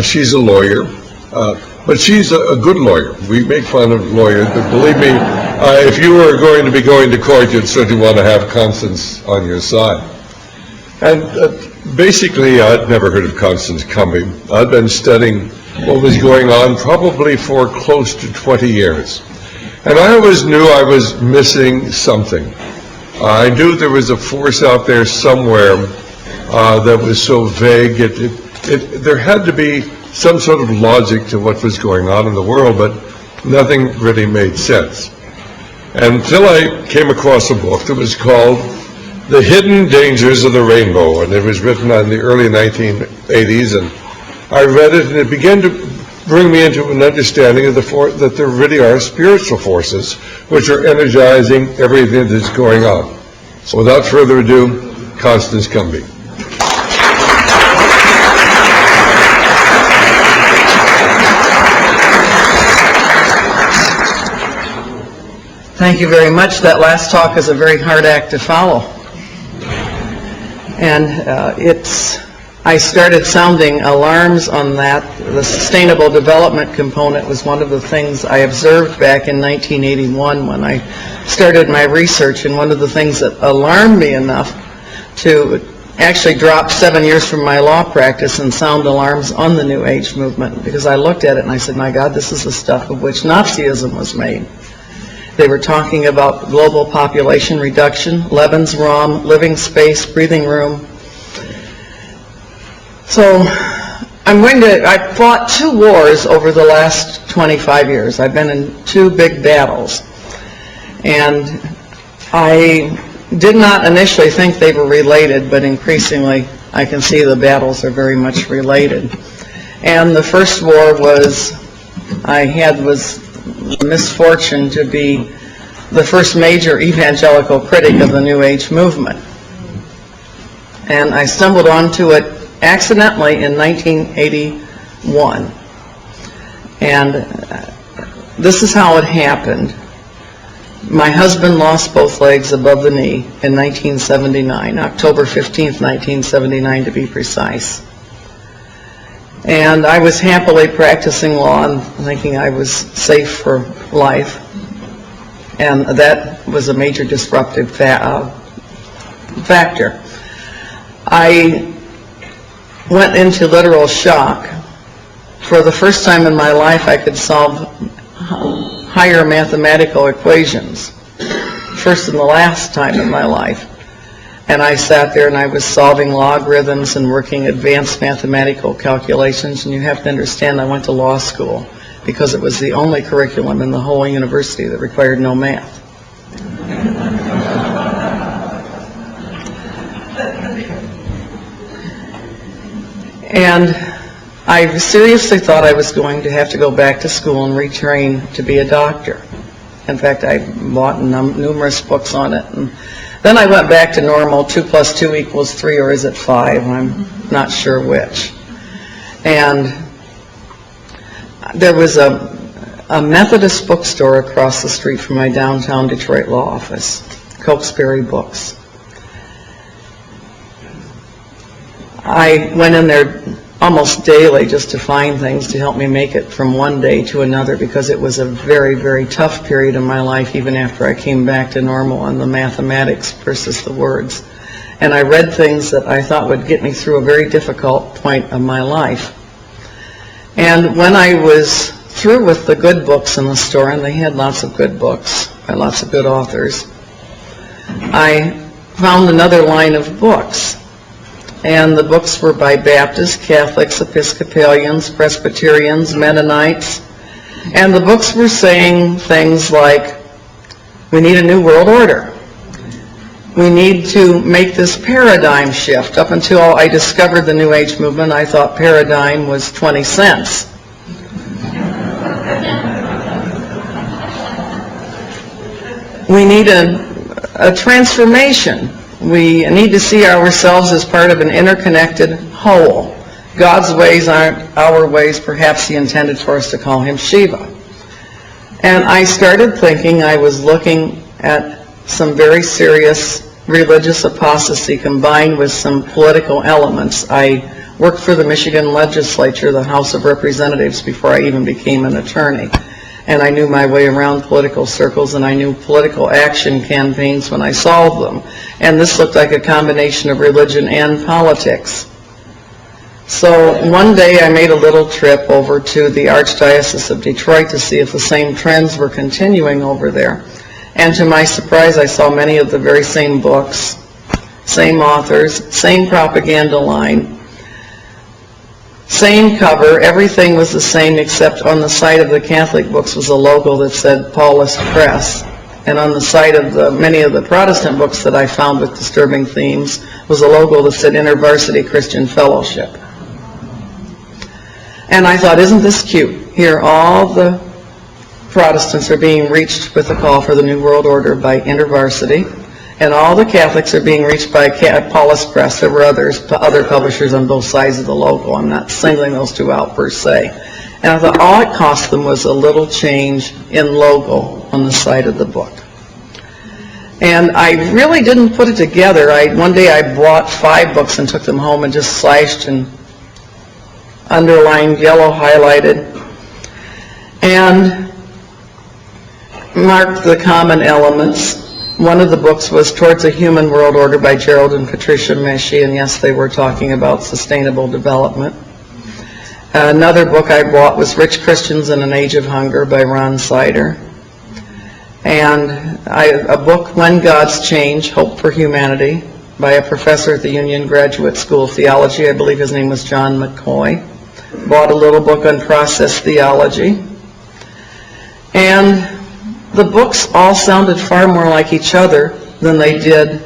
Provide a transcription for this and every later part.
she's a lawyer, but she's a good lawyer. We make fun of lawyers, but believe me, if you were going to be going to court, you'd certainly want to have Constance on your side. And basically, I'd never heard of Constance Cumby. I'd been studying what was going on probably for close to 20 years. And I always knew I was missing something. I knew there was a force out there somewhere that was so vague. There had to be some sort of logic to what was going on in the world, but nothing really made sense. Until I came across a book that was called The Hidden Dangers of the Rainbow, and it was written in the early 1980s, and I read it, and it began to bring me into an understanding of that there really are spiritual forces which are energizing everything that's going on. So without further ado, Constance Cumby. Thank you very much. That last talk is a very hard act to follow. And I started sounding alarms on that. The sustainable development component was one of the things I observed back in 1981 when I started my research, and one of the things that alarmed me enough to actually drop 7 years from my law practice and sound alarms on the New Age movement, because I looked at it and I said, my God, this is the stuff of which Nazism was made. They were talking about global population reduction, Lebensraum, living space, breathing room. So I fought 2 wars over the last 25 years. I've been in 2 big battles. And I did not initially think they were related, but increasingly I can see the battles are very much related. And the first war was the misfortune to be the first major evangelical critic of the New Age movement. And I stumbled onto it accidentally in 1981. And this is how it happened. My husband lost both legs above the knee in 1979, October 15th, 1979 to be precise. And I was happily practicing law and thinking I was safe for life. And that was a major disruptive factor. I went into literal shock. For the first time in my life, I could solve higher mathematical equations. First and the last time in my life. And I sat there and I was solving logarithms and working advanced mathematical calculations. And you have to understand, I went to law school because it was the only curriculum in the whole university that required no math. And I seriously thought I was going to have to go back to school and retrain to be a doctor. In fact, I bought numerous books on it. And then I went back to normal, 2 + 2 = 3, or is it 5? I'm not sure which. And there was a Methodist bookstore across the street from my downtown Detroit law office, Cokesbury Books. I went in there almost daily just to find things to help me make it from one day to another, because it was a very, very tough period in my life even after I came back to normal on the mathematics versus the words. And I read things that I thought would get me through a very difficult point of my life. And when I was through with the good books in the store, and they had lots of good books by lots of good authors, I found another line of books. And the books were by Baptists, Catholics, Episcopalians, Presbyterians, Mennonites. And the books were saying things like, we need a new world order. We need to make this paradigm shift. Up until I discovered the New Age movement, I thought paradigm was 20 cents. We need a transformation. We need to see ourselves as part of an interconnected whole. God's ways aren't our ways. Perhaps He intended for us to call Him Shiva. And I started thinking I was looking at some very serious religious apostasy combined with some political elements. I worked for the Michigan legislature, the House of Representatives, before I even became an attorney. And I knew my way around political circles, and I knew political action campaigns when I solved them. And this looked like a combination of religion and politics. So one day I made a little trip over to the Archdiocese of Detroit to see if the same trends were continuing over there. And to my surprise, I saw many of the very same books, same authors, same propaganda line, same cover. Everything was the same, except on the side of the Catholic books was a logo that said Paulist Press. And on the side of many of the Protestant books that I found with disturbing themes was a logo that said InterVarsity Christian Fellowship. And I thought, isn't this cute? Here all the Protestants are being reached with a call for the New World Order by InterVarsity, and all the Catholics are being reached by Paulist Press. There were other publishers on both sides of the logo. I'm not singling those two out per se. And I thought all it cost them was a little change in logo on the side of the book. And I really didn't put it together. One day I bought 5 books and took them home and just slashed and underlined, yellow highlighted, and marked the common elements. One of the books was Towards a Human World Order by Gerald and Patricia Meshi, and yes, they were talking about sustainable development. Another book I bought was Rich Christians in an Age of Hunger by Ron Sider. And a book, When Gods Change, Hope for Humanity, by a professor at the Union Graduate School of Theology. I believe his name was John McCoy. Bought a little book on process theology. And the books all sounded far more like each other than they did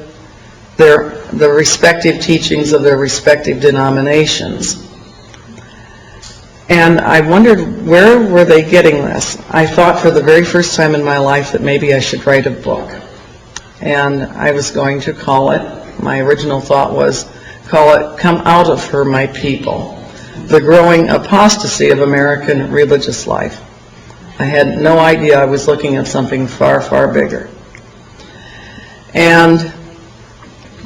the respective teachings of their respective denominations. And I wondered, where were they getting this? I thought for the very first time in my life that maybe I should write a book. And I was going to call it, my original thought was, call it Come Out of Her, My People, the Growing Apostasy of American Religious Life. I had no idea I was looking at something far, far bigger. And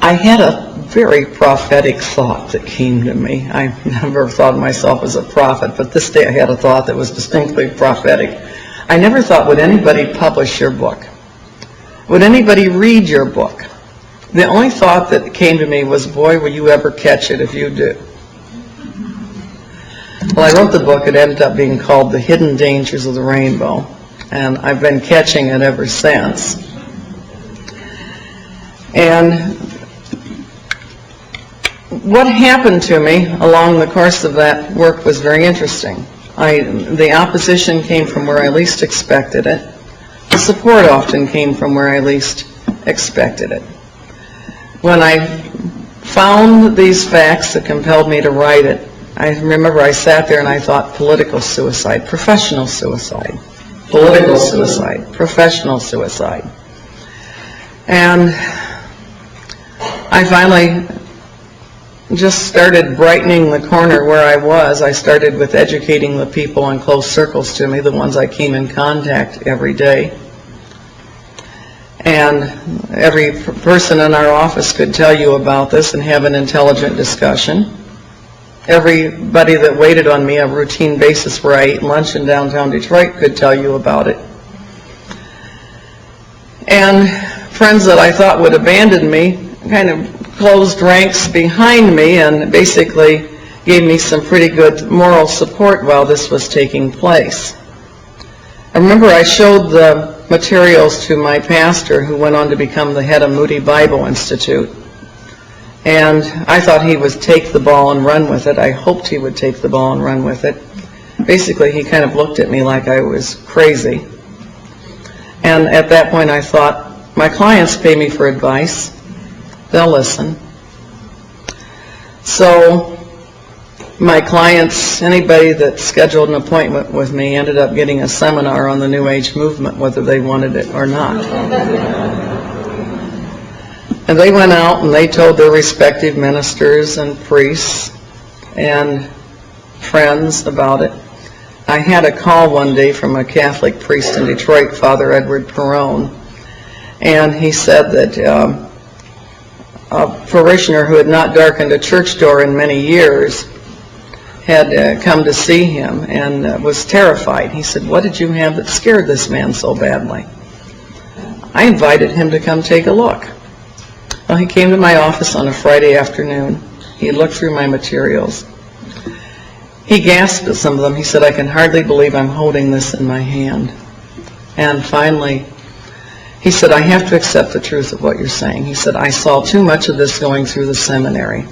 I had a very prophetic thought that came to me. I never thought of myself as a prophet, but this day I had a thought that was distinctly prophetic. I never thought, would anybody publish your book? Would anybody read your book? The only thought that came to me was, boy, will you ever catch it if you do. Well, I wrote the book. It ended up being called The Hidden Dangers of the Rainbow, and I've been catching it ever since. And what happened to me along the course of that work was very interesting. The opposition came from where I least expected it. The support often came from where I least expected it. When I found these facts that compelled me to write it, I remember I sat there and I thought, political suicide, professional suicide, political suicide, professional suicide. And I finally just started brightening the corner where I was. I started with educating the people in close circles to me, the ones I came in contact every day. And every person in our office could tell you about this and have an intelligent discussion. Everybody that waited on me on a routine basis where I ate lunch in downtown Detroit could tell you about it. And friends that I thought would abandon me kind of closed ranks behind me and basically gave me some pretty good moral support while this was taking place. I remember I showed the materials to my pastor, who went on to become the head of Moody Bible Institute. And I thought he would take the ball and run with it. I hoped he would take the ball and run with it. Basically, he kind of looked at me like I was crazy. And at that point, I thought, my clients pay me for advice. They'll listen. So my clients, anybody that scheduled an appointment with me, ended up getting a seminar on the New Age movement, whether they wanted it or not. And they went out and they told their respective ministers and priests and friends about it. I had a call one day from a Catholic priest in Detroit, Father Edward Perrone, and he said that a parishioner who had not darkened a church door in many years had come to see him and was terrified. He said, "What did you have that scared this man so badly?" I invited him to come take a look. Well, he came to my office on a Friday afternoon. He looked through my materials. He gasped at some of them. He said, "I can hardly believe I'm holding this in my hand." And finally, he said, "I have to accept the truth of what you're saying." He said, "I saw too much of this going through the seminary."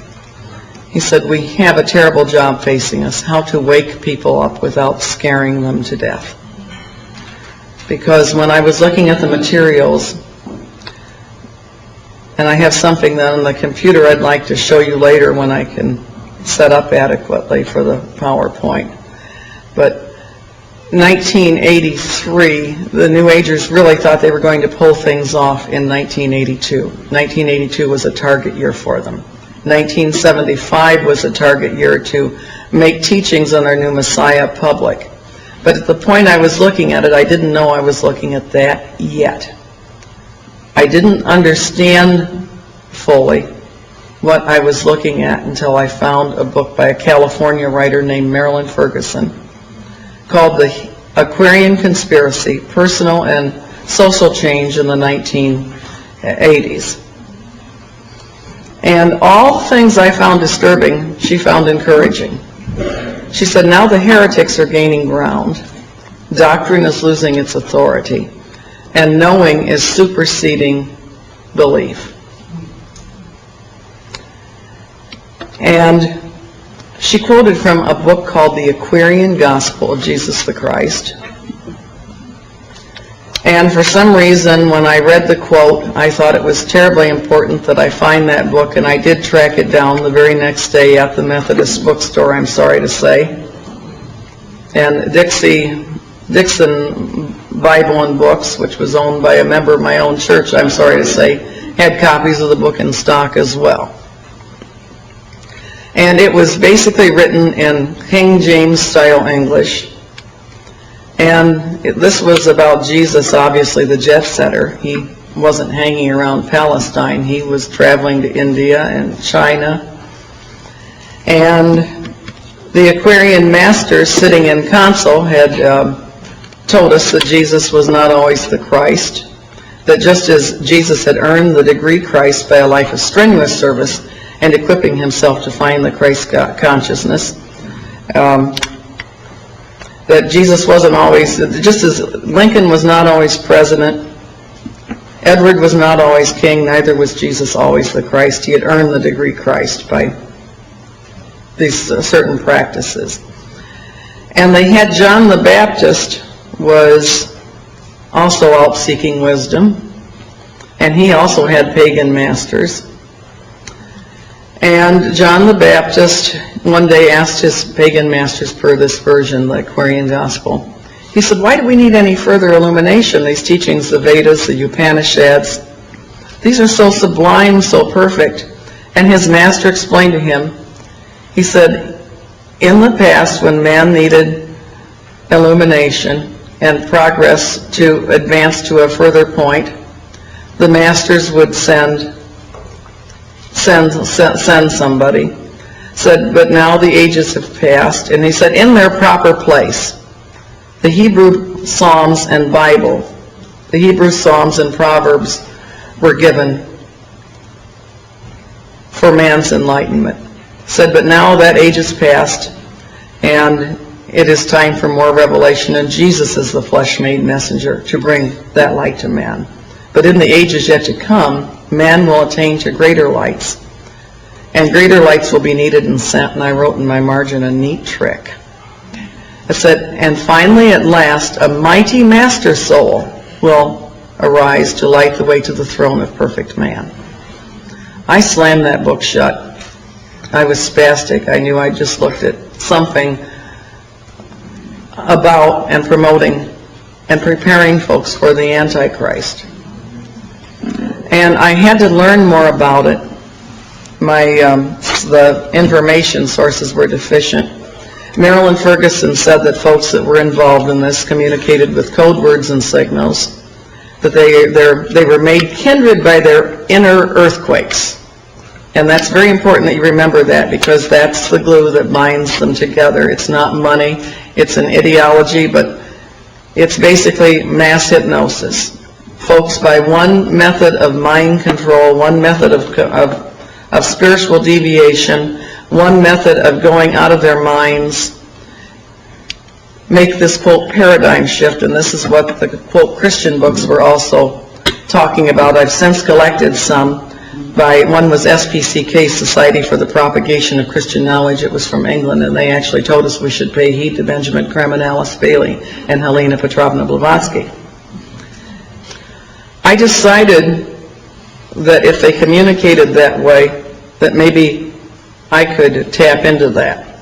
He said, "We have a terrible job facing us, how to wake people up without scaring them to death." Because when I was looking at the materials, and I have something that on the computer I'd like to show you later when I can set up adequately for the PowerPoint. But 1983, the New Agers really thought they were going to pull things off in 1982. 1982 was a target year for them. 1975 was a target year to make teachings on our new Messiah public. But at the point I was looking at it, I didn't know I was looking at that yet. I didn't understand fully what I was looking at until I found a book by a California writer named Marilyn Ferguson called The Aquarian Conspiracy, Personal and Social Change in the 1980s. And all things I found disturbing, she found encouraging. She said, now the heretics are gaining ground, doctrine is losing its authority, and knowing is superseding belief. And she quoted from a book called The Aquarian Gospel of Jesus the Christ. And for some reason, when I read the quote, I thought it was terribly important that I find that book, and I did track it down the very next day at the Methodist bookstore, I'm sorry to say. And Dixon Bible and Books, which was owned by a member of my own church, I'm sorry to say, had copies of the book in stock as well. And it was basically written in King James style English. And this was about Jesus, obviously the jet setter. He wasn't hanging around Palestine. He was traveling to India and China. And the Aquarian masters sitting in council had told us that Jesus was not always the Christ, that just as Jesus had earned the degree Christ by a life of strenuous service and equipping himself to find the Christ consciousness, that Jesus wasn't always, just as Lincoln was not always president, Edward was not always king, neither was Jesus always the Christ. He had earned the degree Christ by these certain practices. And they had John the Baptist was also out seeking wisdom, and he also had pagan masters. And John the Baptist one day asked his pagan masters per this version, the Aquarian Gospel. He said, why do we need any further illumination? These teachings, the Vedas, the Upanishads, these are so sublime, so perfect. And his master explained to him, he said, in the past when man needed illumination and progress to advance to a further point, the masters would send somebody. Said, but now the ages have passed, and he said, in their proper place, the Hebrew Psalms and Bible, the Hebrew Psalms and Proverbs were given for man's enlightenment. Said, but now that age is past, and it is time for more revelation, and Jesus is the flesh-made messenger to bring that light to man. But in the ages yet to come, man will attain to greater lights, and greater lights will be needed and sent. And I wrote in my margin a neat trick. I said, and finally at last, a mighty master soul will arise to light the way to the throne of perfect man. I slammed that book shut. I was spastic. I knew I just looked at something about and promoting and preparing folks for the Antichrist. And I had to learn more about it. The information sources were deficient. Marilyn Ferguson said that folks that were involved in this communicated with code words and signals, that they were made kindred by their inner earthquakes. And that's very important that you remember that, because that's the glue that binds them together. It's not money, it's an ideology, but it's basically mass hypnosis. Folks, by one method of mind control, one method of spiritual deviation, one method of going out of their minds, make this, quote, paradigm shift, and this is what the, quote, Christian books were also talking about. I've since collected some. One was SPCK, Society for the Propagation of Christian Knowledge. It was from England, and they actually told us we should pay heed to Benjamin Krem and Alice Bailey and Helena Petrovna Blavatsky. I decided that if they communicated that way, that maybe I could tap into that.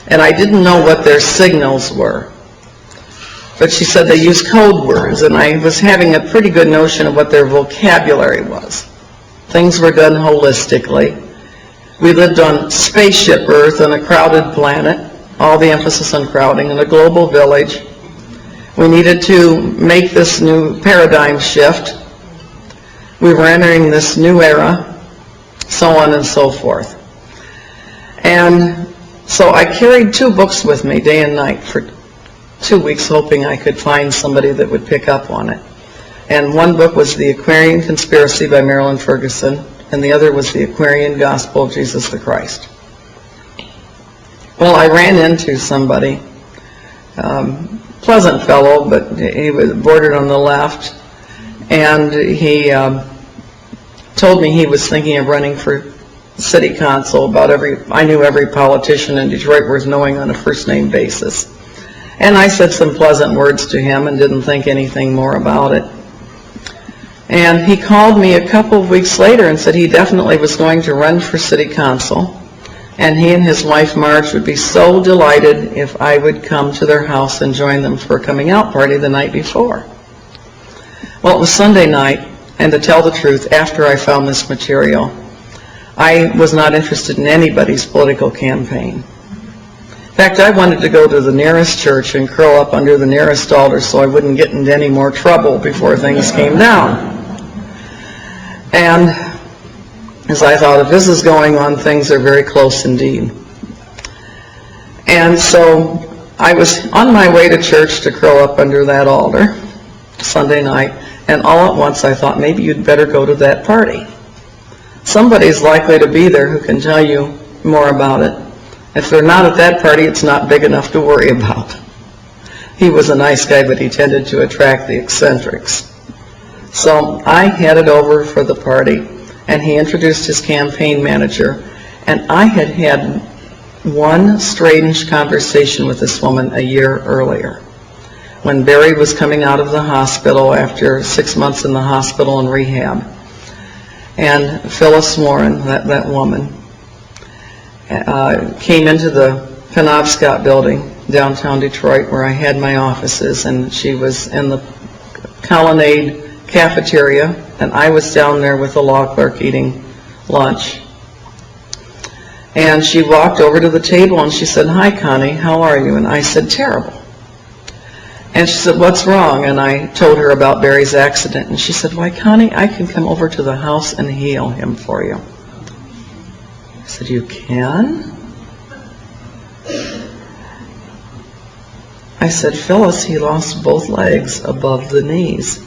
And I didn't know what their signals were. But she said they use code words, and I was having a pretty good notion of what their vocabulary was. Things were done holistically. We lived on spaceship Earth on a crowded planet, all the emphasis on crowding, in a global village. We needed to make this new paradigm shift. We were entering this new era, so on and so forth. And so I carried 2 books with me day and night for 2 weeks, hoping I could find somebody that would pick up on it. And one book was The Aquarian Conspiracy by Marilyn Ferguson, and the other was The Aquarian Gospel of Jesus the Christ. Well, I ran into somebody, pleasant fellow, but he was bordered on the left, and he told me he was thinking of running for city council. I knew every politician in Detroit was knowing on a first-name basis. And I said some pleasant words to him and didn't think anything more about it. And he called me a couple of weeks later and said he definitely was going to run for city council, and he and his wife Marge would be so delighted if I would come to their house and join them for a coming out party the night before. Well, it was Sunday night, and to tell the truth, after I found this material, I was not interested in anybody's political campaign. In fact, I wanted to go to the nearest church and curl up under the nearest altar so I wouldn't get into any more trouble before things came down. And as I thought, if this is going on, things are very close indeed. And so I was on my way to church to curl up under that altar Sunday night, and all at once I thought, maybe you'd better go to that party. Somebody's likely to be there who can tell you more about it. If they're not at that party, it's not big enough to worry about. He was a nice guy, but he tended to attract the eccentrics. So I headed over for the party, and he introduced his campaign manager, and I had had one strange conversation with this woman a year earlier, when Barry was coming out of the hospital after 6 months in the hospital and rehab. And Phyllis Warren, that woman, came into the Penobscot building, downtown Detroit, where I had my offices, and she was in the Colonnade cafeteria, and I was down there with the law clerk eating lunch. And she walked over to the table and she said, "Hi, Connie, how are you?" And I said, "Terrible." And she said, "What's wrong?" And I told her about Barry's accident, and she said, "Why, Connie, I can come over to the house and heal him for you." I said, "You can?" I said, "Phyllis, he lost both legs above the knees."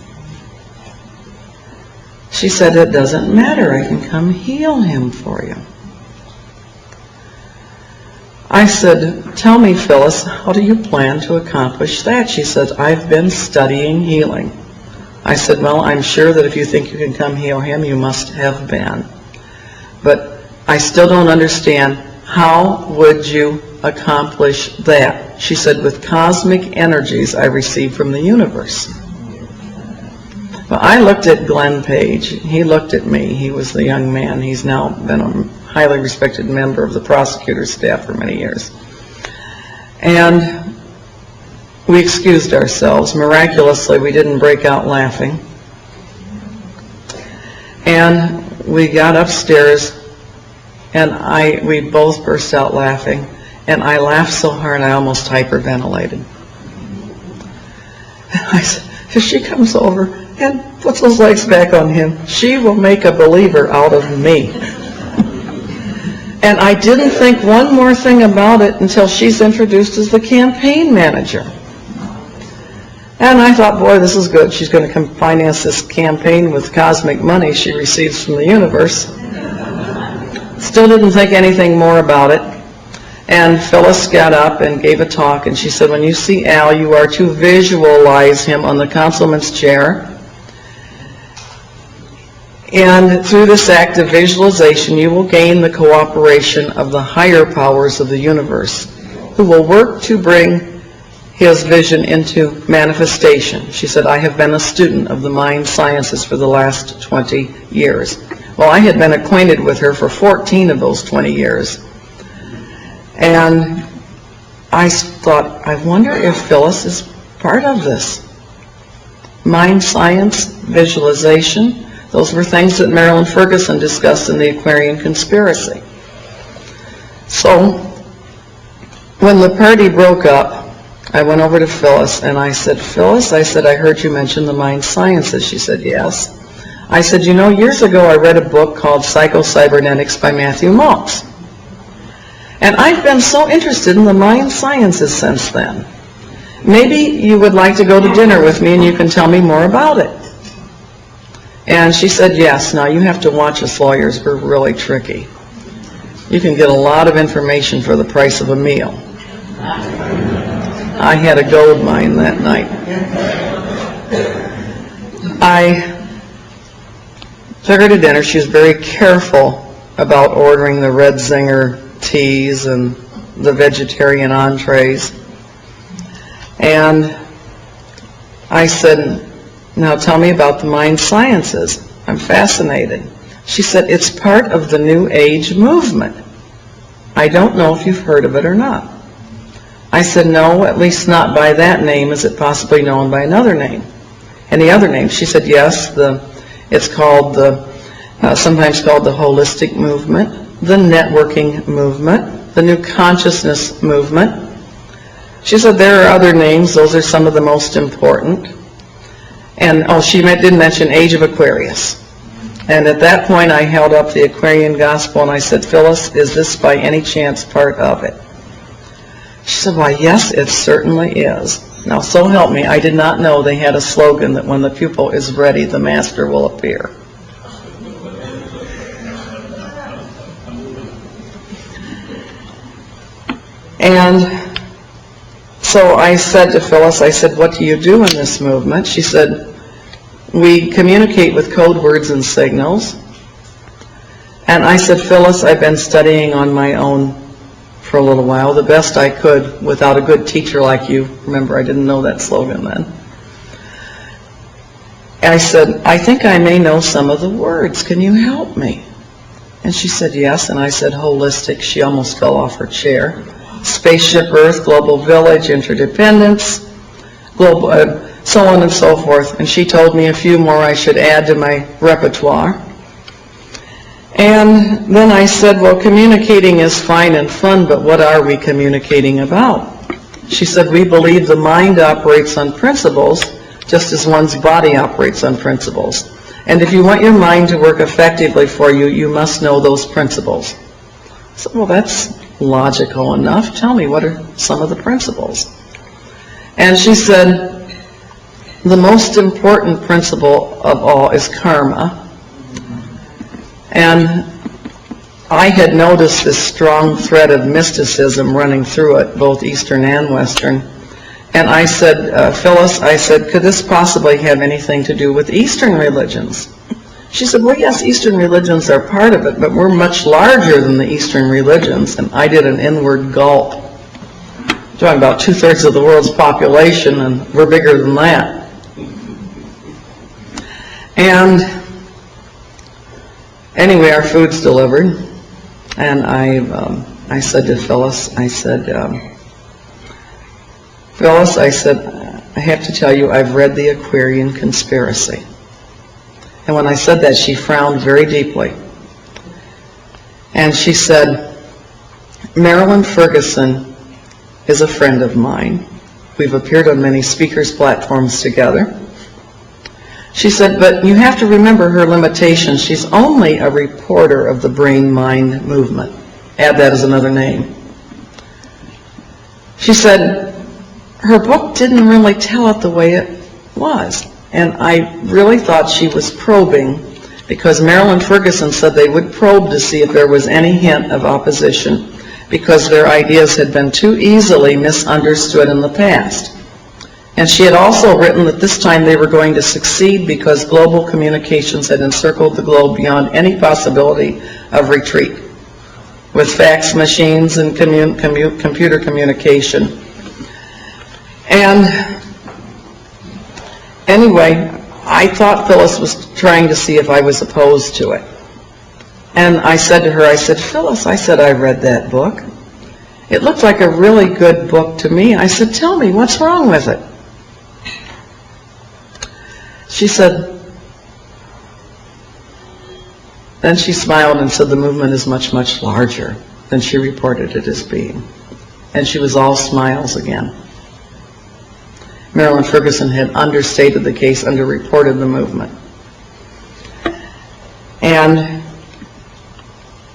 She said, "It doesn't matter, I can come heal him for you." I said, "Tell me, Phyllis, how do you plan to accomplish that?" She said, "I've been studying healing." I said, "Well, I'm sure that if you think you can come heal him, you must have been. But I still don't understand, how would you accomplish that?" She said, "With cosmic energies I received from the universe." Well, I looked at Glenn Page. He looked at me. He was the young man. He's now been a highly respected member of the prosecutor's staff for many years. And we excused ourselves. Miraculously, we didn't break out laughing. And we got upstairs, and we both burst out laughing. And I laughed so hard I almost hyperventilated. I said, if she comes over and puts those legs back on him, she will make a believer out of me. And I didn't think one more thing about it until she's introduced as the campaign manager. And I thought, boy, this is good. She's going to come finance this campaign with cosmic money she receives from the universe. Still didn't think anything more about it. And Phyllis got up and gave a talk, and she said, when you see Al, you are to visualize him on the councilman's chair. And through this act of visualization, you will gain the cooperation of the higher powers of the universe, who will work to bring his vision into manifestation. She said, I have been a student of the mind sciences for the last 20 years. Well, I had been acquainted with her for 14 of those 20 years. And I thought, I wonder if Phyllis is part of this. Mind science, visualization, those were things that Marilyn Ferguson discussed in the Aquarian Conspiracy. So, when the party broke up, I went over to Phyllis and I said, Phyllis, I said, I heard you mention the mind sciences. She said, yes. I said, you know, years ago I read a book called Psycho-Cybernetics by Matthew Maltz. And I've been so interested in the mind sciences since then. Maybe you would like to go to dinner with me and you can tell me more about it. And she said, yes. Now you have to watch us lawyers. We're really tricky. You can get a lot of information for the price of a meal. I had a gold mine that night. I took her to dinner. She was very careful about ordering the Red Zinger teas and the vegetarian entrees. And I said, now tell me about the mind sciences. I'm fascinated. She said, it's part of the New Age movement. I don't know if you've heard of it or not. I said, no, at least not by that name. Is it possibly known by another name? Any other name? She said, yes, it's called sometimes called the holistic movement, the networking movement, the new consciousness movement. She said there are other names. Those are some of the most important. And, she didn't mention Age of Aquarius. And at that point, I held up the Aquarian Gospel and I said, Phyllis, is this by any chance part of it? She said, why, yes, it certainly is. Now, so help me, I did not know they had a slogan that when the pupil is ready, the master will appear. And so I said to Phyllis, I said, what do you do in this movement? She said, we communicate with code words and signals. And I said, Phyllis, I've been studying on my own for a little while, the best I could without a good teacher like you. Remember, I didn't know that slogan then. And I said, I think I may know some of the words. Can you help me? And she said, yes. And I said, holistic. She almost fell off her chair. Spaceship Earth, global village, interdependence, global, so on and so forth. And she told me a few more I should add to my repertoire. And then I said, well, communicating is fine and fun, but what are we communicating about? She said, we believe the mind operates on principles, just as one's body operates on principles. And if you want your mind to work effectively for you, you must know those principles. I said, well, that's logical enough. Tell me, what are some of the principles? And she said, the most important principle of all is karma. And I had noticed this strong thread of mysticism running through it, both Eastern and Western. And I said, Phyllis, I said, could this possibly have anything to do with Eastern religions? She said, well, yes, Eastern religions are part of it, but we're much larger than the Eastern religions. And I did an inward gulp. I'm talking about 2/3 of the world's population, and we're bigger than that. And anyway, our food's delivered. And I said to Phyllis, I said, Phyllis, I said, I have to tell you, I've read the Aquarian Conspiracy. And when I said that, she frowned very deeply. And she said, Marilyn Ferguson is a friend of mine. We've appeared on many speakers' platforms together. She said, but you have to remember her limitations. She's only a reporter of the brain-mind movement. add that as another name. She said her book didn't really tell it the way it was. And I really thought she was probing, because Marilyn Ferguson said they would probe to see if there was any hint of opposition, because their ideas had been too easily misunderstood in the past. And she had also written that this time they were going to succeed because global communications had encircled the globe beyond any possibility of retreat, with fax machines and computer communication. And anyway, I thought Phyllis was trying to see if I was opposed to it. And I said to her, I said, Phyllis, I said, I read that book. It looked like a really good book to me. I said, tell me, what's wrong with it? She said, then she smiled and said, the movement is much, much larger than she reported it as being. And she was all smiles again. Marilyn Ferguson had understated the case, underreported the movement. And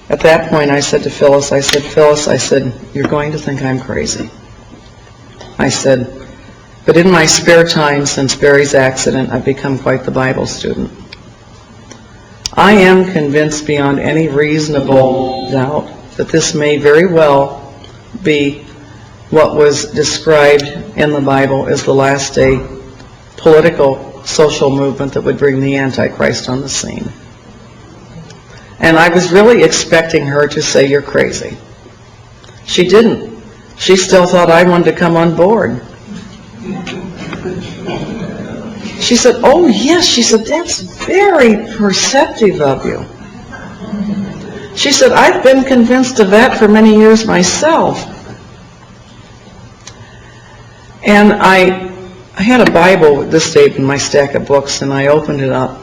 at that point I said to Phyllis, I said, Phyllis, I said, you're going to think I'm crazy. I said, but in my spare time since Barry's accident, I've become quite the Bible student. I am convinced beyond any reasonable doubt that this may very well be what was described in the Bible as the last day political social movement that would bring the Antichrist on the scene. And I was really expecting her to say, you're crazy. She didn't. She still thought I wanted to come on board. She said, oh yes, she said, that's very perceptive of you. She said, I've been convinced of that for many years myself. And I had a Bible at this stage in my stack of books, and I opened it up,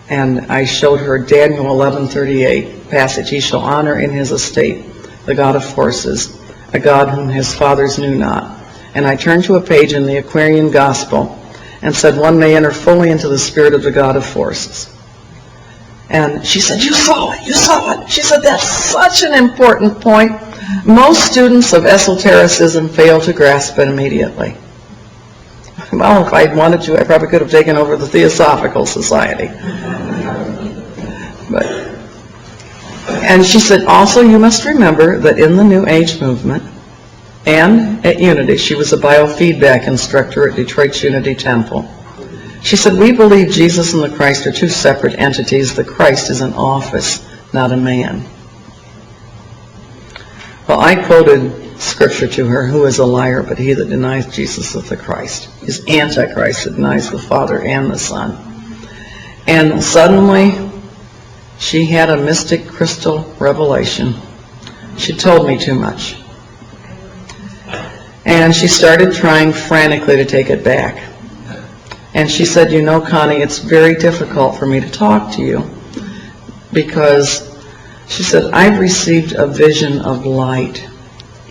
and I showed her Daniel 11:38 passage. He shall honor in his estate the God of forces, a God whom his fathers knew not. And I turned to a page in the Aquarian Gospel and said, one may enter fully into the spirit of the God of forces. And she said, you saw it, you saw it. She said, that's such an important point. Most students of esotericism fail to grasp it immediately. Well, if I'd wanted to, I probably could have taken over the Theosophical Society. And she said, also you must remember that in the New Age movement and at Unity, she was a biofeedback instructor at Detroit's Unity Temple. She said, we believe Jesus and the Christ are two separate entities. The Christ is an office, not a man. Well, I quoted scripture to her, who is a liar but he that denies Jesus is the Christ. Is Antichrist that denies the Father and the Son. And suddenly, she had a mystic crystal revelation. She told me too much. And she started trying frantically to take it back. And she said, you know, Connie, it's very difficult for me to talk to you because, she said, I've received a vision of light.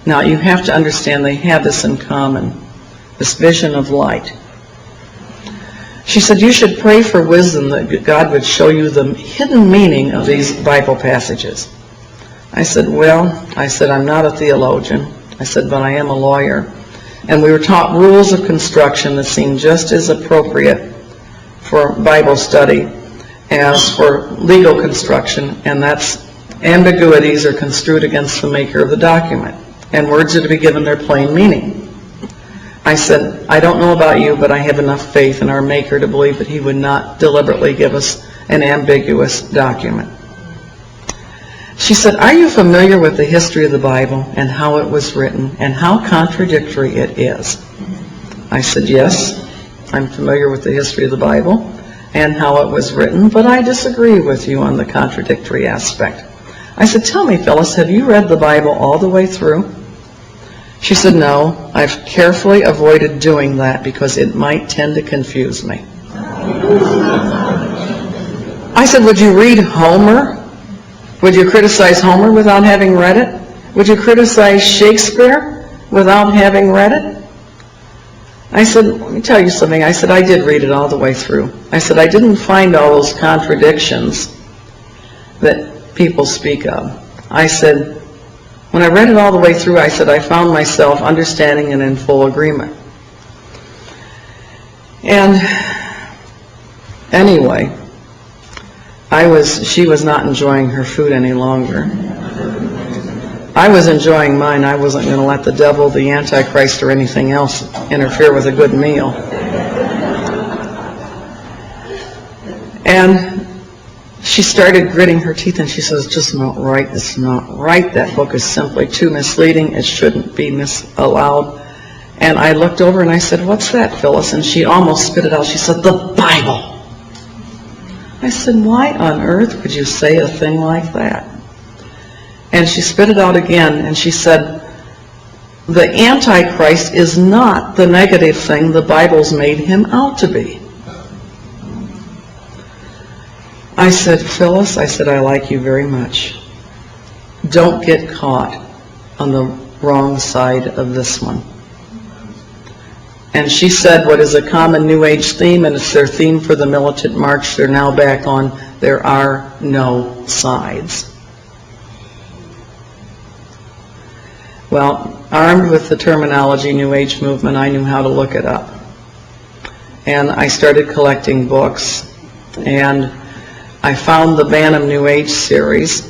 Now, you have to understand they have this in common, this vision of light. She said, you should pray for wisdom that God would show you the hidden meaning of these Bible passages. I said, well, I said, I'm not a theologian. I said, but I am a lawyer. And we were taught rules of construction that seemed just as appropriate for Bible study as for legal construction, and that's ambiguities are construed against the maker of the document, and words are to be given their plain meaning. I said, I don't know about you, but I have enough faith in our Maker to believe that he would not deliberately give us an ambiguous document. She said, are you familiar with the history of the Bible and how it was written and how contradictory it is? I said, yes, I'm familiar with the history of the Bible and how it was written, but I disagree with you on the contradictory aspect. I said, tell me, Phyllis, have you read the Bible all the way through? She said, no, I've carefully avoided doing that because it might tend to confuse me. I said, would you read Homer? Would you criticize Homer without having read it? Would you criticize Shakespeare without having read it? I said, let me tell you something. I said, I did read it all the way through. I said, I didn't find all those contradictions that people speak of. I said, when I read it all the way through, I said, I found myself understanding and in full agreement. And anyway, she was not enjoying her food any longer. I was enjoying mine. I wasn't going to let the devil, the Antichrist, or anything else interfere with a good meal. And she started gritting her teeth and she says, just not right, it's not right. That book is simply too misleading. It shouldn't be allowed. And I looked over and I said, what's that, Phyllis? And she almost spit it out. She said, the Bible. I said, why on earth would you say a thing like that? And she spit it out again and she said, the Antichrist is not the negative thing the Bible's made him out to be. I said, Phyllis, I said, I like you very much. Don't get caught on the wrong side of this one. And she said what is a common New Age theme, and it's their theme for the militant march they're now back on, there are no sides. Well, armed with the terminology New Age movement, I knew how to look it up. And I started collecting books, and I found the Bantam New Age series,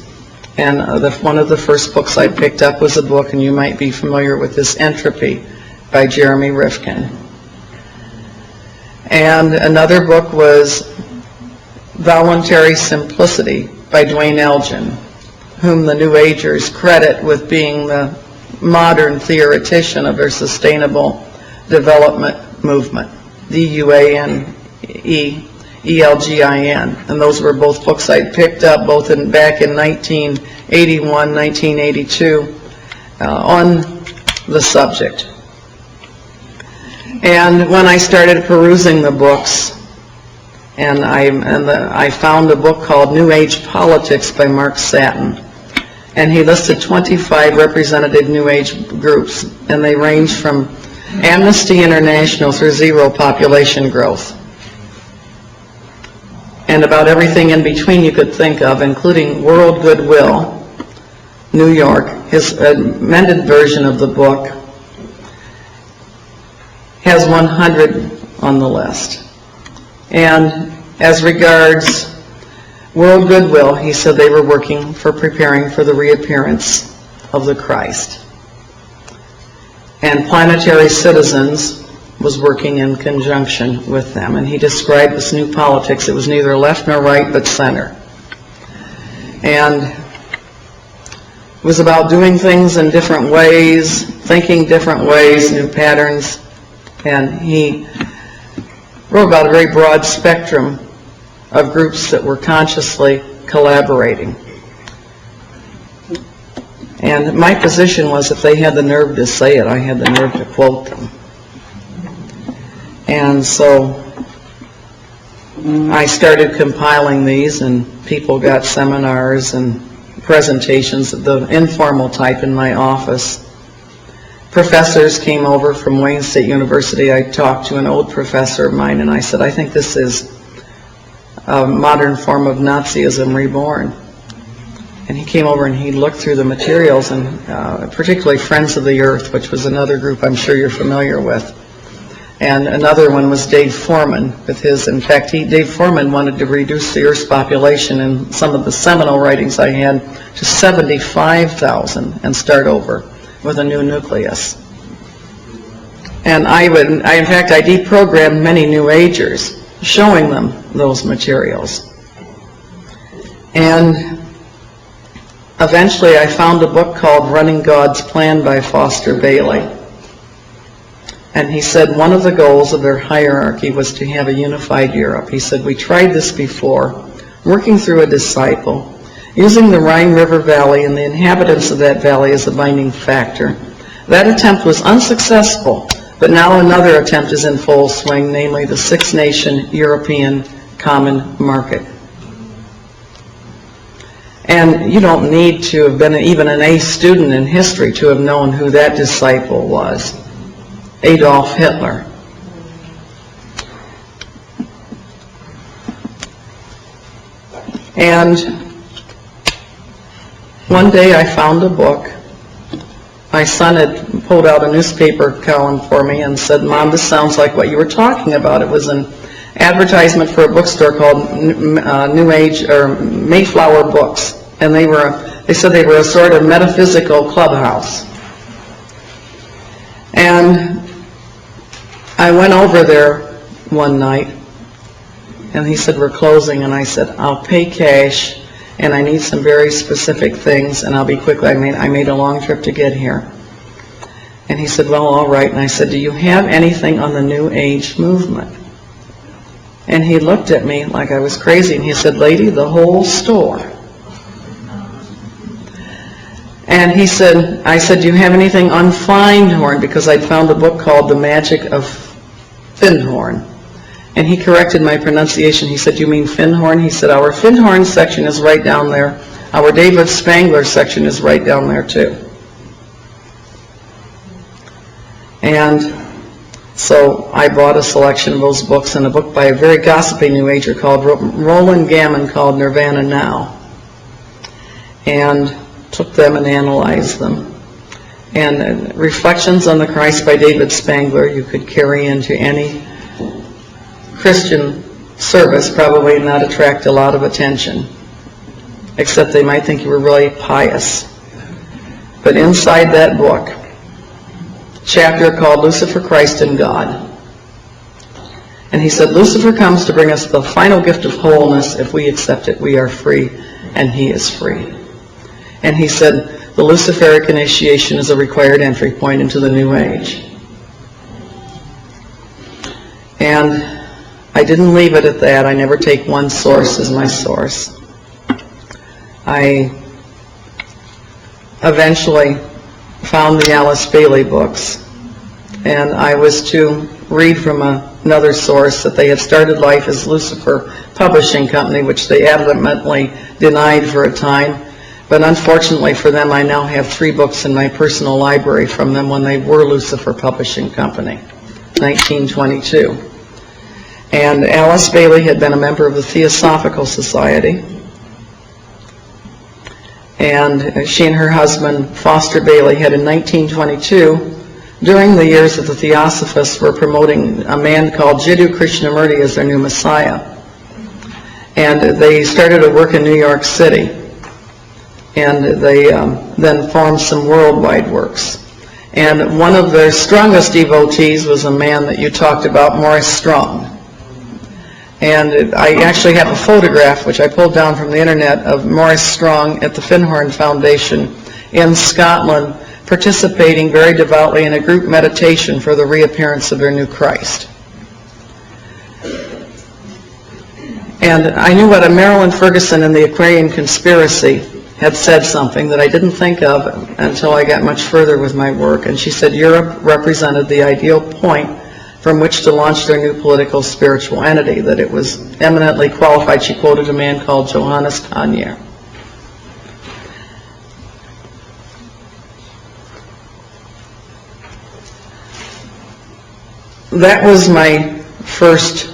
and one of the first books I picked up was a book, and you might be familiar with this, Entropy, by Jeremy Rifkin. And another book was Voluntary Simplicity by Dwayne Elgin, whom the New Agers credit with being the modern theoretician of their sustainable development movement, DUANEELGIN. And those were both books I picked up both back in 1981, 1982 on the subject. And when I started perusing the books, and I found a book called New Age Politics by Mark Satin. And he listed 25 representative New Age groups, and they range from Amnesty International through Zero Population Growth. And about everything in between you could think of, including World Goodwill, New York. His amended version of the book has 100 on the list. And as regards World Goodwill, he said they were preparing for the reappearance of the Christ. And Planetary Citizens was working in conjunction with them. And he described this new politics. It was neither left nor right, but center. And it was about doing things in different ways, thinking different ways, new patterns. And he wrote about a very broad spectrum of groups that were consciously collaborating. And my position was if they had the nerve to say it, I had the nerve to quote them. And so I started compiling these, and people got seminars and presentations of the informal type in my office. Professors came over from Wayne State University. I talked to an old professor of mine, and I said, I think this is a modern form of Nazism reborn. And he came over and he looked through the materials, and particularly Friends of the Earth, which was another group I'm sure you're familiar with. And another one was Dave Foreman with his, in fact, Dave Foreman wanted to reduce the Earth's population in some of the seminal writings I had to 75,000 and start over with a new nucleus. And I deprogrammed many New Agers, showing them those materials. And eventually I found a book called Running God's Plan by Foster Bailey. And he said one of the goals of their hierarchy was to have a unified Europe. He said, we tried this before, working through a disciple, using the Rhine River Valley and the inhabitants of that valley as a binding factor. That attempt was unsuccessful, but now another attempt is in full swing, namely the six-nation European Common Market. And you don't need to have been even an A student in history to have known who that disciple was. Adolf Hitler. And One day I found a book. My son had pulled out a newspaper column for me and said, "Mom, this sounds like what you were talking about." It was an advertisement for a bookstore called New Age or Mayflower Books, and they said they were a sort of metaphysical clubhouse. And I went over there one night, and he said, "We're closing," and I said, "I'll pay cash, and I need some very specific things, and I'll be quick. I made a long trip to get here." And he said, "Well, all right." And I said, "Do you have anything on the New Age movement?" And he looked at me like I was crazy, and he said, "Lady, the whole store." And I said, "Do you have anything on Findhorn?" Because I'd found a book called The Magic of Findhorn. And he corrected my pronunciation. He said, "You mean Findhorn?" He said, "Our Findhorn section is right down there. Our David Spangler section is right down there too." And so I bought a selection of those books and a book by a very gossipy New Ager called Roland Gammon called Nirvana Now. And took them and analyzed them. And Reflections on the Christ by David Spangler you could carry into any Christian service, probably not attract a lot of attention, except they might think you were really pious. But inside that book, chapter called Lucifer, Christ, and God. And he said, Lucifer comes to bring us the final gift of wholeness. If we accept it, we are free, and he is free. And he said, the Luciferic initiation is a required entry point into the New Age. And I didn't leave it at that. I never take one source as my source. I eventually found the Alice Bailey books, and I was to read from another source that they had started life as Lucifer Publishing Company, which they adamantly denied for a time. But unfortunately for them, I now have 3 books in my personal library from them when they were Lucifer Publishing Company, 1922. And Alice Bailey had been a member of the Theosophical Society. And she and her husband, Foster Bailey, had in 1922, during the years that the Theosophists were promoting a man called Jiddu Krishnamurti as their new Messiah. And they started to work in New York City. And they then formed some worldwide works. And one of their strongest devotees was a man that you talked about, Maurice Strong. And I actually have a photograph, which I pulled down from the internet, of Maurice Strong at the Findhorn Foundation in Scotland, participating very devoutly in a group meditation for the reappearance of their new Christ. And I knew what a Marilyn Ferguson in the Aquarian Conspiracy had said something that I didn't think of until I got much further with my work. And she said Europe represented the ideal point from which to launch their new political spiritual entity, that it was eminently qualified. She quoted a man called Johannes Conier. That was my first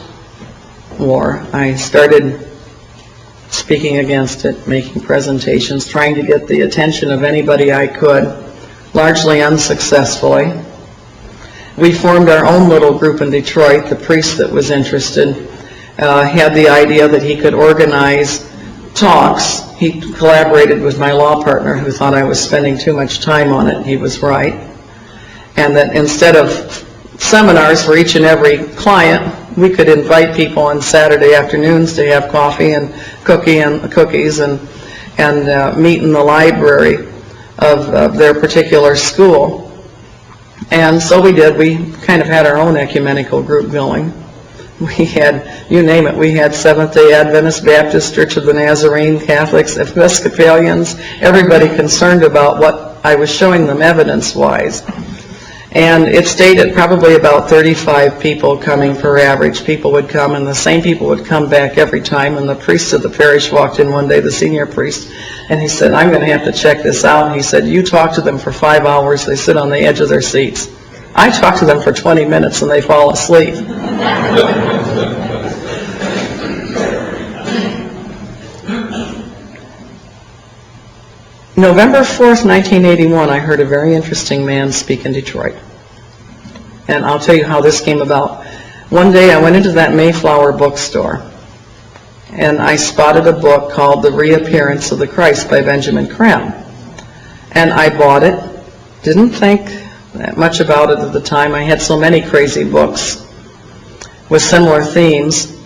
war. I started speaking against it, making presentations, trying to get the attention of anybody I could, largely unsuccessfully. We formed our own little group in Detroit. The priest that was interested had the idea that he could organize talks. He collaborated with my law partner who thought I was spending too much time on it. He was right. And that instead of seminars for each and every client, we could invite people on Saturday afternoons to have coffee and cookies and meet in the library of their particular school. And so we did. We kind of had our own ecumenical group going. We had, you name it, we had Seventh-day Adventist, Baptist, Church of the Nazarene, Catholics, Episcopalians, everybody concerned about what I was showing them evidence-wise. And it stayed at probably about 35 people coming per average. People would come, and the same people would come back every time. And the priest of the parish walked in one day, the senior priest, and he said, I'm going to have to check this out. And he said, you talk to them for 5 hours, they sit on the edge of their seats. I talk to them for 20 minutes and they fall asleep. November 4th, 1981, I heard a very interesting man speak in Detroit. And I'll tell you how this came about. One day I went into that Mayflower bookstore, and I spotted a book called The Reappearance of the Christ by Benjamin Creme. And I bought it. Didn't think that much about it at the time. I had so many crazy books with similar themes.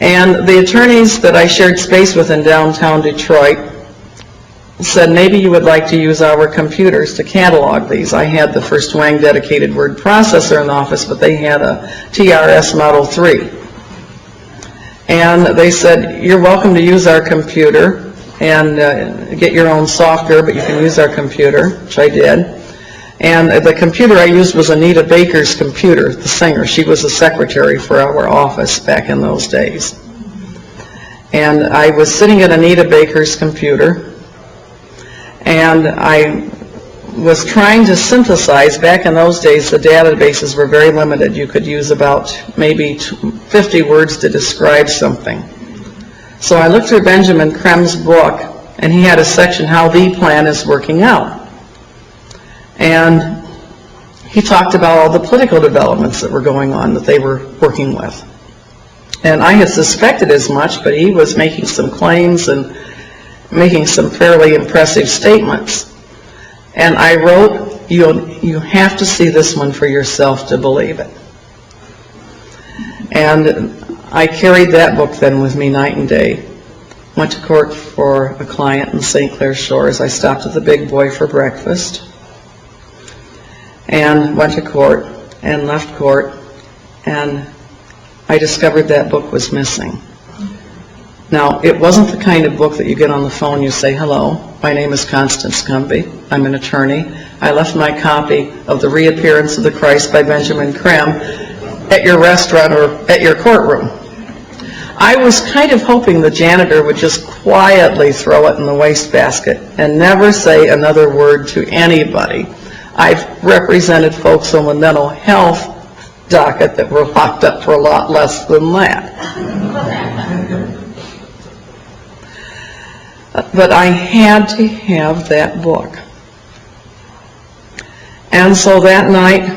And the attorneys that I shared space with in downtown Detroit said, maybe you would like to use our computers to catalog these. I had the first Wang dedicated word processor in the office, but they had a TRS Model 3. And they said, you're welcome to use our computer and get your own software, but you can use our computer, which I did. And the computer I used was Anita Baker's computer, the singer. She was the secretary for our office back in those days. And I was sitting at Anita Baker's computer, and I was trying to synthesize. Back in those days, the databases were very limited. You could use about maybe 50 words to describe something. So I looked through Benjamin Creme's book, and he had a section, How the Plan is Working Out. And he talked about all the political developments that were going on that they were working with. And I had suspected as much, but he was making some claims and making some fairly impressive statements. And I wrote, you have to see this one for yourself to believe it. And I carried that book then with me night and day. Went to court for a client in St. Clair Shores. I stopped at the Big Boy for breakfast and went to court and left court, and I discovered that book was missing. Now, it wasn't the kind of book that you get on the phone, you say, hello, my name is Constance Cumby, I'm an attorney. I left my copy of The Reappearance of the Christ by Benjamin Creme at your restaurant or at your courtroom. I was kind of hoping the janitor would just quietly throw it in the wastebasket and never say another word to anybody. I've represented folks on the mental health docket that were locked up for a lot less than that. But I had to have that book. And so that night,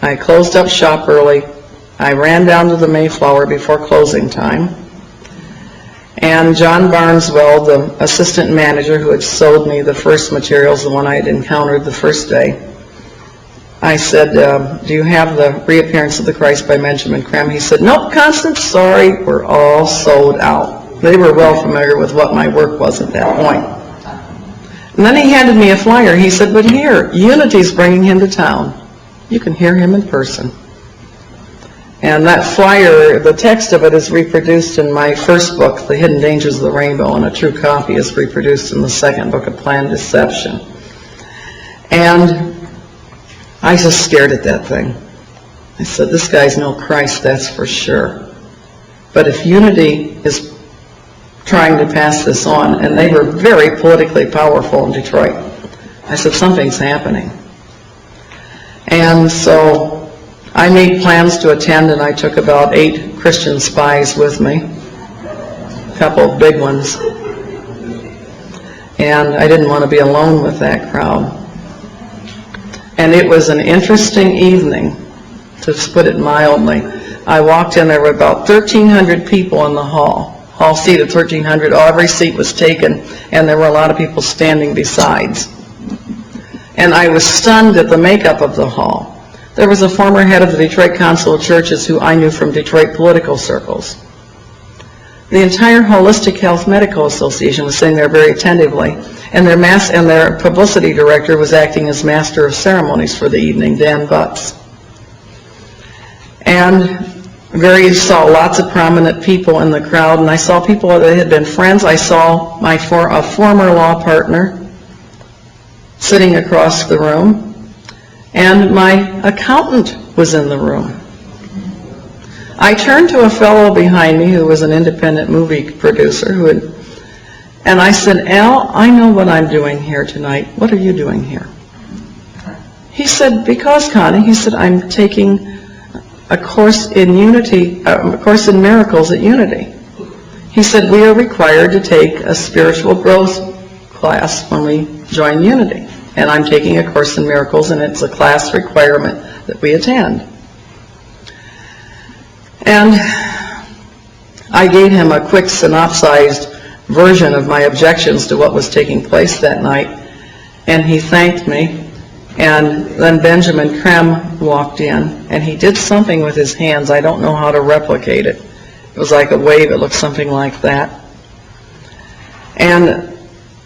I closed up shop early. I ran down to the Mayflower before closing time. And John Barneswell, the assistant manager who had sold me the first materials, the one I had encountered the first day, I said, do you have The Reappearance of the Christ by Benjamin Creme? He said, nope, Constance, sorry, we're all sold out. They were well familiar with what my work was at that point. And then he handed me a flyer. He said, but here, Unity's bringing him to town. You can hear him in person. And that flyer, the text of it is reproduced in my first book, The Hidden Dangers of the Rainbow, and a true copy is reproduced in the second book, of Planned Deception. And I just stared at that thing. I said, this guy's no Christ, that's for sure. But if Unity is trying to pass this on, and they were very politically powerful in Detroit, I said, something's happening. And so I made plans to attend, and I took about 8 Christian spies with me, a couple of big ones. And I didn't want to be alone with that crowd. And it was an interesting evening, to put it mildly. I walked in, there were about 1,300 people in the hall seated 1,300, every seat was taken, and there were a lot of people standing besides. And I was stunned at the makeup of the hall. There was a former head of the Detroit Council of Churches who I knew from Detroit political circles. The entire Holistic Health Medical Association was sitting there very attentively, and their publicity director was acting as master of ceremonies for the evening, Dan Butts. And saw lots of prominent people in the crowd, and I saw people that had been friends. I saw a former law partner sitting across the room, and my accountant was in the room. I turned to a fellow behind me who was an independent movie producer and I said, Al, I know what I'm doing here tonight. What are you doing here? He said, because, Connie, he said, I'm taking a course in Unity, a course in miracles at Unity. He said, we are required to take a spiritual growth class when we join Unity. And I'm taking a course in miracles, and it's a class requirement that we attend. And I gave him a quick synopsized version of my objections to what was taking place that night, and he thanked me. And then Benjamin Krem walked in, and he did something with his hands. I don't know how to replicate it. It was like a wave. It looked something like that. And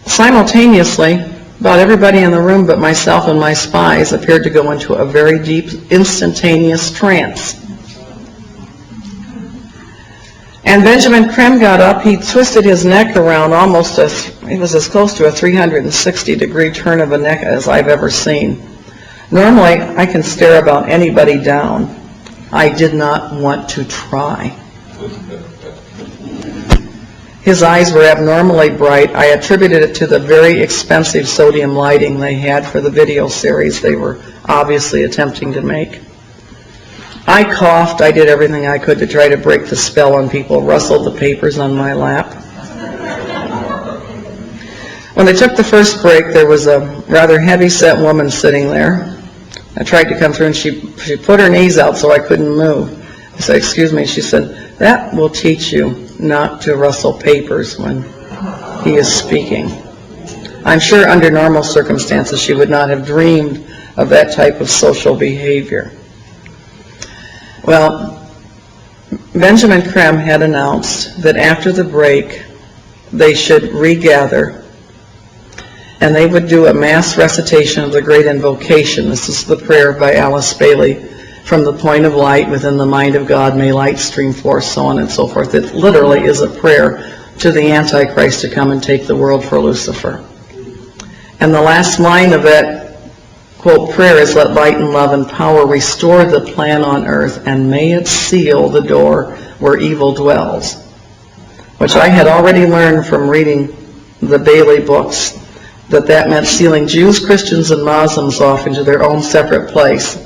simultaneously, about everybody in the room but myself and my spies appeared to go into a very deep, instantaneous trance. And Benjamin Krem got up. He twisted his neck around it was as close to a 360-degree turn of a neck as I've ever seen. Normally, I can stare about anybody down. I did not want to try. His eyes were abnormally bright. I attributed it to the very expensive sodium lighting they had for the video series they were obviously attempting to make. I coughed. I did everything I could to try to break the spell on people, rustled the papers on my lap. When they took the first break, there was a rather heavy-set woman sitting there. I tried to come through, and she put her knees out so I couldn't move. I said, "Excuse me." She said, "That will teach you not to rustle papers when he is speaking." I'm sure under normal circumstances she would not have dreamed of that type of social behavior. Well, Benjamin Krem had announced that after the break they should regather and they would do a mass recitation of the Great Invocation. This is the prayer by Alice Bailey, "From the point of light within the mind of God, may light stream forth," so on and so forth. It literally is a prayer to the Antichrist to come and take the world for Lucifer. And the last line of that, quote, prayer is, "Let light and love and power restore the plan on earth, and may it seal the door where evil dwells," which I had already learned from reading the Bailey books, that meant sealing Jews, Christians, and Muslims off into their own separate place.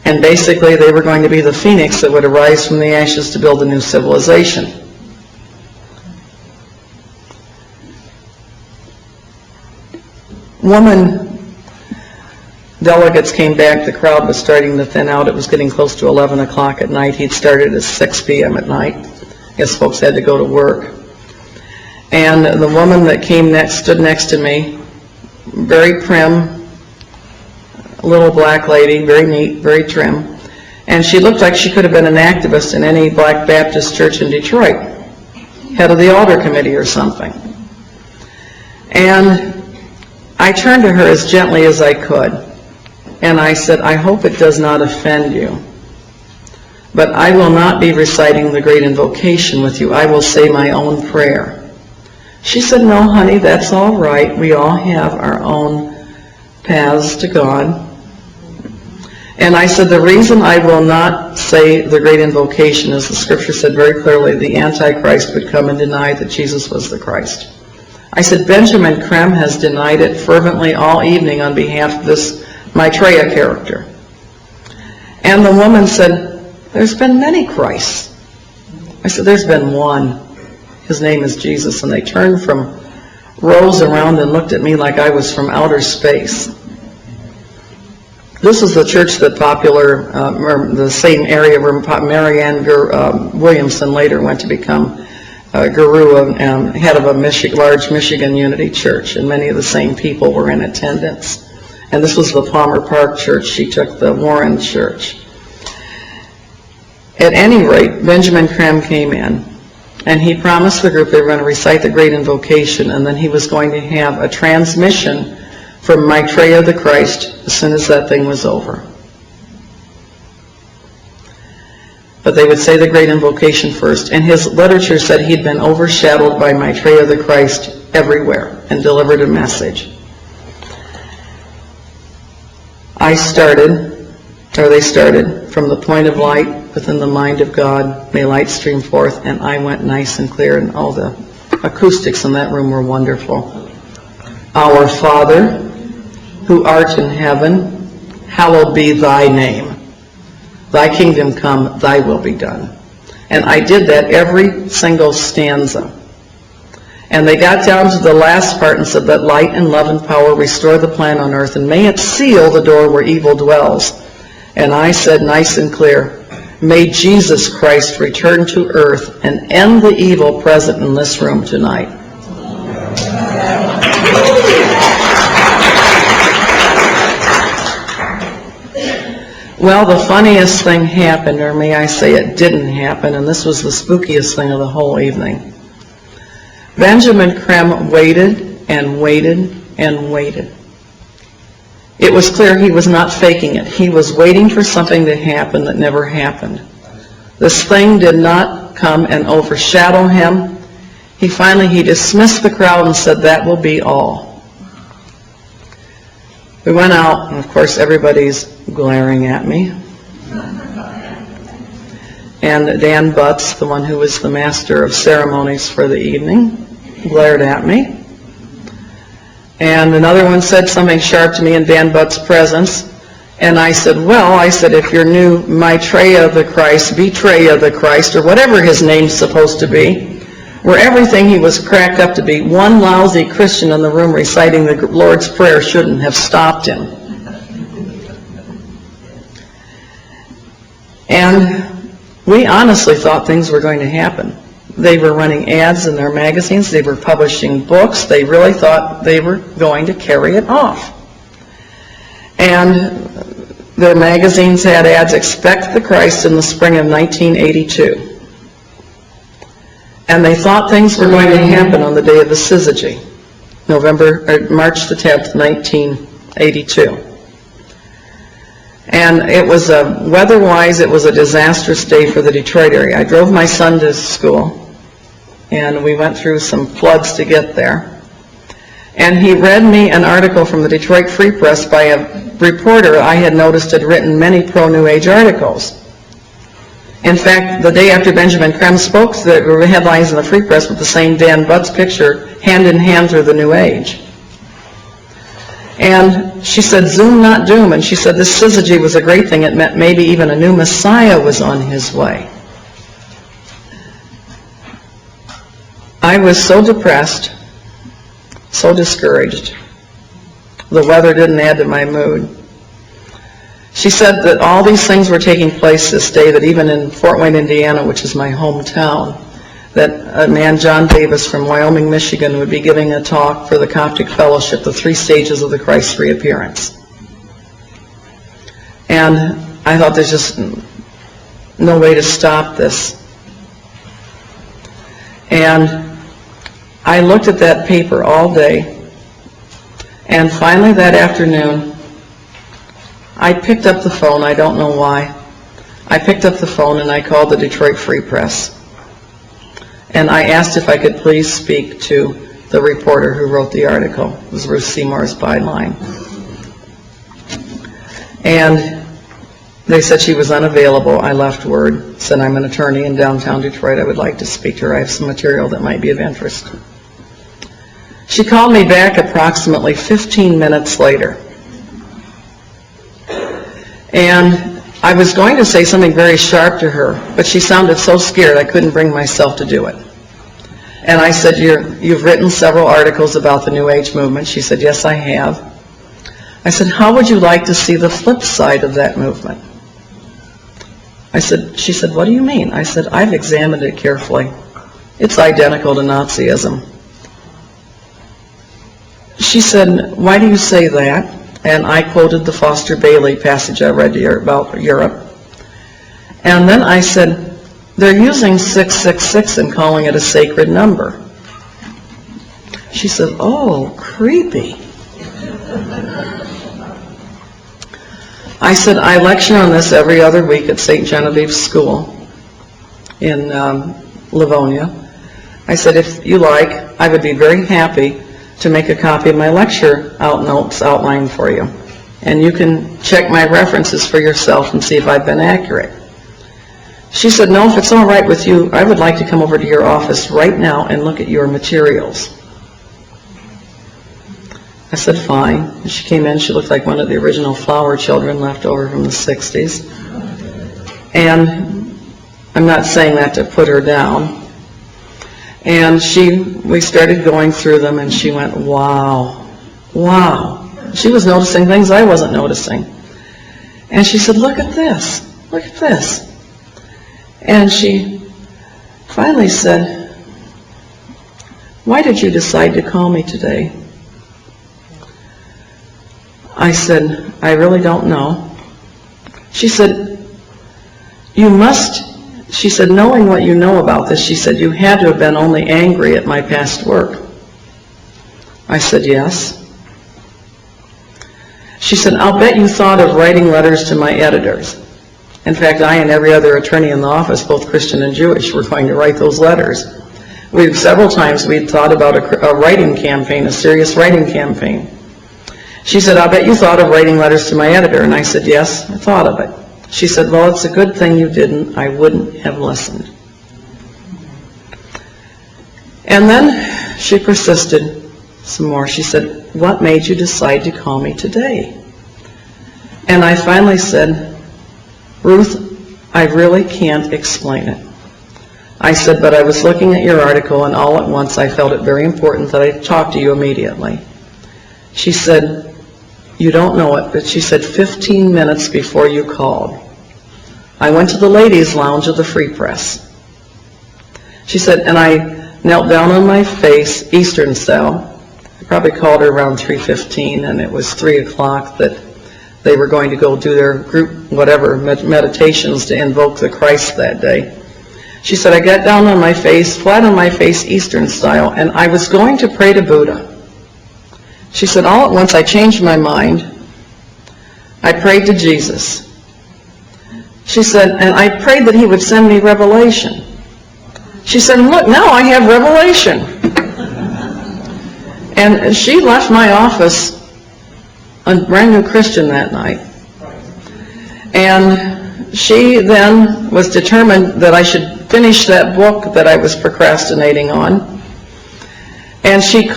And basically, they were going to be the phoenix that would arise from the ashes to build a new civilization. Delegates came back. The crowd was starting to thin out. It was getting close to 11 o'clock at night. He'd started at 6 p.m. at night. I guess folks had to go to work. And the woman that came next stood next to me, very prim, little black lady, very neat, very trim. And she looked like she could have been an activist in any Black Baptist church in Detroit, head of the altar committee or something. And I turned to her as gently as I could, and I said, "I hope it does not offend you, but I will not be reciting the Great Invocation with you. I will say my own prayer." She said, "No, honey, that's all right. We all have our own paths to God." And I said, "The reason I will not say the Great Invocation is the Scripture said very clearly the Antichrist would come and deny that Jesus was the Christ." I said, "Benjamin Krem has denied it fervently all evening on behalf of this Maitreya character." And the woman said, "There's been many Christs." I said, "There's been one. His name is Jesus." And they turned from rows around and looked at me like I was from outer space. This is the church that the same area where Marianne Williamson later went to become guru and head of a large Michigan Unity church, and many of the same people were in attendance. And this was the Palmer Park church. She took the Warren church. At any rate, Benjamin Krem came in, and he promised the group they were going to recite the Great Invocation, and then he was going to have a transmission from Maitreya the Christ as soon as that thing was over. But they would say the Great Invocation first, and his literature said he'd been overshadowed by Maitreya the Christ everywhere and delivered a message. They started, "From the point of light within the mind of God, may light stream forth," and I went nice and clear, and all the acoustics in that room were wonderful. "Our Father, who art in heaven, hallowed be thy name. Thy kingdom come, thy will be done." And I did that every single stanza. And they got down to the last part and said, "Let light and love and power restore the plan on earth, and may it seal the door where evil dwells." And I said nice and clear, "May Jesus Christ return to earth and end the evil present in this room tonight." Well, the funniest thing happened, or may I say it didn't happen, and this was the spookiest thing of the whole evening. Benjamin Creme waited and waited and waited. It was clear he was not faking it. He was waiting for something to happen that never happened. This thing did not come and overshadow him. He dismissed the crowd and said, "That will be all." We went out, and of course everybody's glaring at me. And Dan Butts, the one who was the master of ceremonies for the evening, glared at me. And another one said something sharp to me in Dan Butts' presence. And I said, if you're new Maitreya the Christ, Betraya the Christ, or whatever his name's supposed to be, where everything he was cracked up to be, one lousy Christian in the room reciting the Lord's Prayer shouldn't have stopped him. And we honestly thought things were going to happen. They were running ads in their magazines. They were publishing books. They really thought they were going to carry it off. And their magazines had ads, "Expect the Christ in the spring of 1982." And they thought things were going to happen on the day of the syzygy, March the 10th, 1982. And it was weather-wise, it was a disastrous day for the Detroit area. I drove my son to school, and we went through some floods to get there. And he read me an article from the Detroit Free Press by a reporter I had noticed had written many pro-New Age articles. In fact, the day after Benjamin Creme spoke, there were headlines in the Free Press with the same Dan Butts picture, hand in hand through the New Age. And she said, "Zoom, not doom." And she said this syzygy was a great thing. It meant maybe even a new Messiah was on his way. I was so depressed, so discouraged. The weather didn't add to my mood. She said that all these things were taking place this day, that even in Fort Wayne, Indiana, which is my hometown, that a man, John Davis from Wyoming, Michigan, would be giving a talk for the Coptic Fellowship, the 3 stages of the Christ reappearance. And I thought there's just no way to stop this. And I looked at that paper all day, and finally that afternoon, I picked up the phone. I don't know why. I picked up the phone and I called the Detroit Free Press. And I asked if I could please speak to the reporter who wrote the article. It was Ruth Seymour's byline. And they said she was unavailable. I left word, said I'm an attorney in downtown Detroit. I would like to speak to her. I have some material that might be of interest. She called me back approximately 15 minutes later. And I was going to say something very sharp to her, but she sounded so scared I couldn't bring myself to do it. And I said, "You've written several articles about the New Age movement." She said, "Yes, I have." I said, "How would you like to see the flip side of that movement?" She said, "What do you mean?" I said, "I've examined it carefully. It's identical to Nazism." She said, "Why do you say that?" And I quoted the Foster Bailey passage I read here about Europe. And then I said, "They're using 666 and calling it a sacred number." She said, "Oh, creepy." I said, "I lecture on this every other week at St. Genevieve's School in Livonia." I said, "If you like, I would be very happy to make a copy of my lecture notes outline for you. And you can check my references for yourself and see if I've been accurate." She said, "No, if it's all right with you, I would like to come over to your office right now and look at your materials." I said, "Fine." And she came in. She looked like one of the original Flower Children left over from the 60s. And I'm not saying that to put her down. And we started going through them, and she went, wow, wow. She was noticing things I wasn't noticing. And she said, look at this, look at this. And she finally said, why did you decide to call me today? I said, I really don't know. She said, she said, knowing what you know about this, she said, you had to have been only angry at my past work. I said, yes. She said, I'll bet you thought of writing letters to my editors. In fact, I and every other attorney in the office, both Christian and Jewish, were going to write those letters. Several times we'd thought about a writing campaign, a serious writing campaign. She said, I'll bet you thought of writing letters to my editor. And I said, yes, I thought of it. She said, well, it's a good thing you didn't. I wouldn't have listened. And then she persisted some more. She said, what made you decide to call me today? And I finally said, Ruth, I really can't explain it. I said, but I was looking at your article, and all at once I felt it very important that I talk to you immediately. She said, you don't know it, but she said 15 minutes before you called, I went to the ladies' lounge of the Free Press. She said, and I knelt down on my face, Eastern style. I probably called her around 3:15, and it was 3 o'clock that they were going to go do their group, whatever, meditations to invoke the Christ that day. She said, I got down on my face, flat on my face, Eastern style, and I was going to pray to Buddha. She said, all at once I changed my mind. I prayed to Jesus. She said, and I prayed that he would send me revelation. She said, look, now I have revelation. And she left my office a brand new Christian that night. And she then was determined that I should finish that book that I was procrastinating on. And she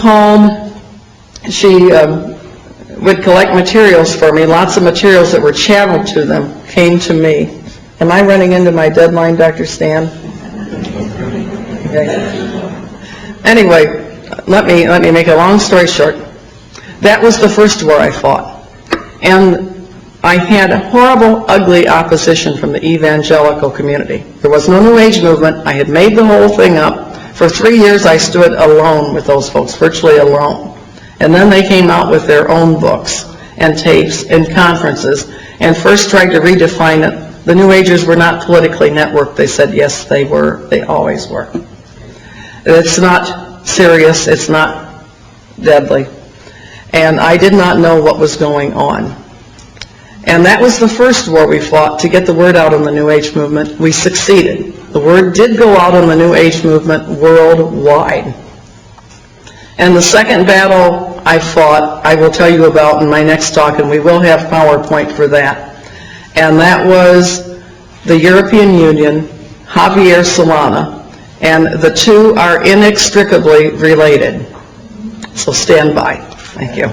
would collect materials for me. Lots of materials that were channeled to them came to me. Am I running into my deadline, Dr. Stan? Okay. Anyway, let me make a long story short. That was the first war I fought. And I had horrible, ugly opposition from the evangelical community. There was no New Age movement. I had made the whole thing up. For 3 years I stood alone with those folks, virtually alone. And then they came out with their own books and tapes and conferences and first tried to redefine it. The New Agers were not politically networked. They said, yes, they were. They always were. It's not serious. It's not deadly. And I did not know what was going on. And that was the first war we fought to get the word out on the New Age movement. We succeeded. The word did go out on the New Age movement worldwide. And the second battle I fought, I will tell you about in my next talk, and we will have PowerPoint for that. And that was the European Union, Javier Solana, and the two are inextricably related. So stand by. Thank you.